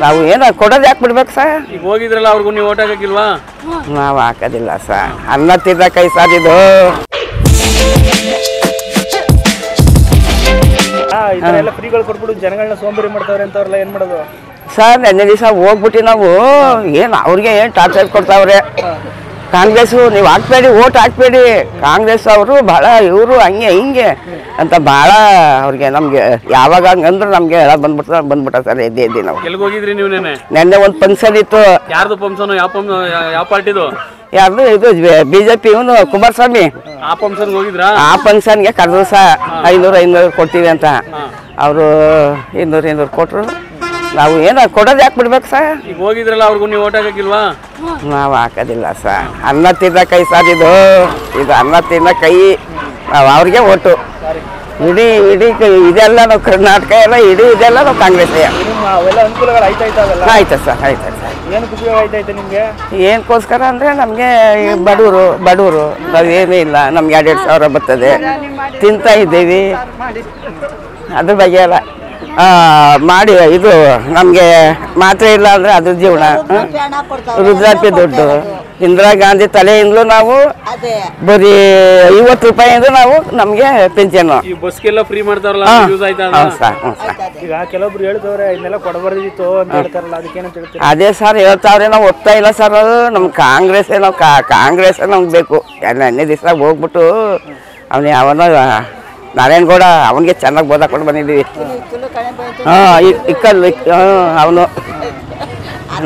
ನಾವು ಏನೋ ಕೊಡೋದು ಯಾಕೆ ಬಿಡ್ಬೇಕು ಸರ್? ಈಗ ಹೋಗಿದ್ರಲ್ಲ ಅವ್ರಿಗೂ ನೀವು ಓಟ್ ಹಾಕಕ್ಕಿಲ್ವಾ? ನಾವು ಹಾಕೋದಿಲ್ಲ ಸರ್. ಅನ್ನ ತಿನ್ನ ಕೈ ಸರ್ ಇದು. ಈ ಥರ ಎಲ್ಲ ಫ್ರೀಗಳು ಕೊಟ್ಬಿಟ್ಟು ಜನಗಳನ್ನ ಸೋಂಬೇರಿ ಮಾಡ್ತಾವ್ರೆ ಅಂತವ್ರಲ್ಲ ಏನು ಮಾಡೋದು ಸರ್? ನೆನ್ನೆ ದಿವಸ ಹೋಗ್ಬಿಟ್ಟು ನಾವು ಏನು ಅವ್ರಿಗೆ ಏನು ಟಾರ್ಚರ್ ಕೊಡ್ತಾವ್ರೆ. ಕಾಂಗ್ರೆಸ್ಸು ನೀವು ಹಾಕ್ಬೇಡಿ, ಓಟ್ ಹಾಕ್ಬೇಡಿ, ಕಾಂಗ್ರೆಸ್ ಅವರು ಭಾಳ ಇವರು ಹಂಗೆ ಹಿಂಗೆ ಅಂತ ಭಾಳ ಅವ್ರಿಗೆ ನಮಗೆ ಯಾವಾಗ ಹಂಗಂದ್ರೆ ನಮಗೆ ಹೇಳೋದು ಬಂದ್ಬಿಟ್ಟ ಸರ್. ಎದ್ದೆ ನಾವು ಎಲ್ಲಿಗೆ ಹೋಗಿದ್ರಿ ನೀವು? ನೆನ್ನೆ ಒಂದು ಫಂಕ್ಷನ್ ಇತ್ತು. ಯಾರ್ದು ಫಂಕ್ಷನ್? ಯಾವ ಪಾರ್ಟಿದು? ಯಾರ್ದು? ಇದು BJP ಇವನು ಕುಮಾರಸ್ವಾಮಿ. ಆ ಫಂಕ್ಷನ್ಗೆ ಹೋಗಿದ್ರಾ? ಆ ಫಂಕ್ಷನ್ಗೆ ಕರೆದ್ರು ಸರ್. 500 ಕೊಡ್ತೀವಿ ಅಂತ. ಅವರು 200 ಕೊಟ್ಟರು. ನಾವು ಏನೋ ಕೊಡೋದು ಯಾಕೆ ಬಿಡ್ಬೇಕು ಸರ್? ಈಗ ಹೋಗಿದ್ರಲ್ಲ ಅವ್ರಿಗೂ ನೀವು ಓಟ್ ಹಾಕಕ್ಕಿಲ್ವಾ? ನಾವು ಹಾಕೋದಿಲ್ಲ ಸರ್. ಅನ್ನ ತಿನ್ನ ಕೈ ಸರ್ ಇದು. ಅನ್ನ ತಿನ್ನ ಕೈ. ನಾವು ಅವ್ರಿಗೆ ಓಟು. ಇಡೀ ಇದೆಲ್ಲ ನಾವು ಕರ್ನಾಟಕ ಎಲ್ಲ ಇದೆಲ್ಲ ನಾವು ಕಾಂಗ್ರೆಸ್. ಅವೆಲ್ಲ ಅನುಕೂಲಗಳು ಆಯ್ತಾ ಸರ್? ಆಯ್ತಾ ಸರ್. ಏನು ಉಪಯೋಗ ಆಯ್ತೈತೆ ನಿಮಗೆ? ಏನಕ್ಕೋಸ್ಕರ ಅಂದರೆ ನಮಗೆ ಬಡವರು ನಾವೇನೂ ಇಲ್ಲ. ನಮ್ಗೆ 2 ಸಾವಿರ ಬರ್ತದೆ, ತಿಂತಾ ಇದ್ದೀವಿ. ಅದ್ರ ಬಗ್ಗೆ ಎಲ್ಲ ಮಾಡಿ ಇದು ನಮಗೆ ಮಾತ್ರೆ ಇಲ್ಲ ಅಂದರೆ ಅದ್ರ ಜೀವನ. ವೃದ್ಧಾಪ್ಯ ದುಡ್ಡು ಇಂದಿರಾ ಗಾಂಧಿ ತಲೆಯಿಂದಲೂ ನಾವು ಬರೀ 50 ರೂಪಾಯಿಂದ ನಾವು ನಮಗೆ ಪೆನ್ಷನ್. ಬಸ್ಗೆಲ್ಲ ಫ್ರೀ ಮಾಡ್ತಾರಲ್ಲ, ಯೂಸ್ ಆಯ್ತಾ? ಈಗ ಕೆಲವೊಬ್ರು ಹೇಳ್ತವ್ರೆ ಇದನ್ನೆಲ್ಲ ಕೊಡಬಾರ್ದಿತ್ತು ಅಂತ ಹೇಳ್ತಾರಲ್ಲ, ಅದಕ್ಕೇನಂತ ಹೇಳ್ತೀವಿ? ಅದೇ ಸರ್ ಹೇಳ್ತಾವ್ರೆ. ನಾವು ಒಪ್ತಾ ಇಲ್ಲ ಸರ್. ಅದು ನಮ್ಗೆ ಕಾಂಗ್ರೆಸ್ಸೇ ನಮ್ಗೆ ಬೇಕು. ನೆನ್ನೆ ದಿವಸ ಹೋಗ್ಬಿಟ್ಟು ಅವನ ನಾರಾಯಣಗೌಡ ಅವನಿಗೆ ಚೆನ್ನಾಗಿ ಬೋಧಾಕೊಂಡು ಬಂದಿದ್ದೀವಿ. ಅವನು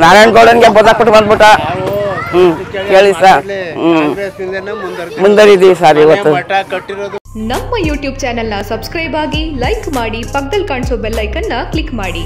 ನಾರಾಯಣಗೌಡನಿಗೆ ಬೋಧಾಕೊಂಡು ಬಂದ್ಬಿಟ್ಟ. ಕೇಳಿ ಸರ್. ಮುಂದರಿದ್ದೀವಿ ಸರ್ ಇವತ್ತು. ನಮ್ಮ ಯೂಟ್ಯೂಬ್ ಚಾನೆಲ್ನ ಸಬ್ಸ್ಕ್ರೈಬ್ ಆಗಿ, ಲೈಕ್ ಮಾಡಿ, ಪಕ್ಕದಲ್ಲಿ ಕಾಣಿಸೋ ಬೆಲ್ ಐಕನ್ನ ಕ್ಲಿಕ್ ಮಾಡಿ.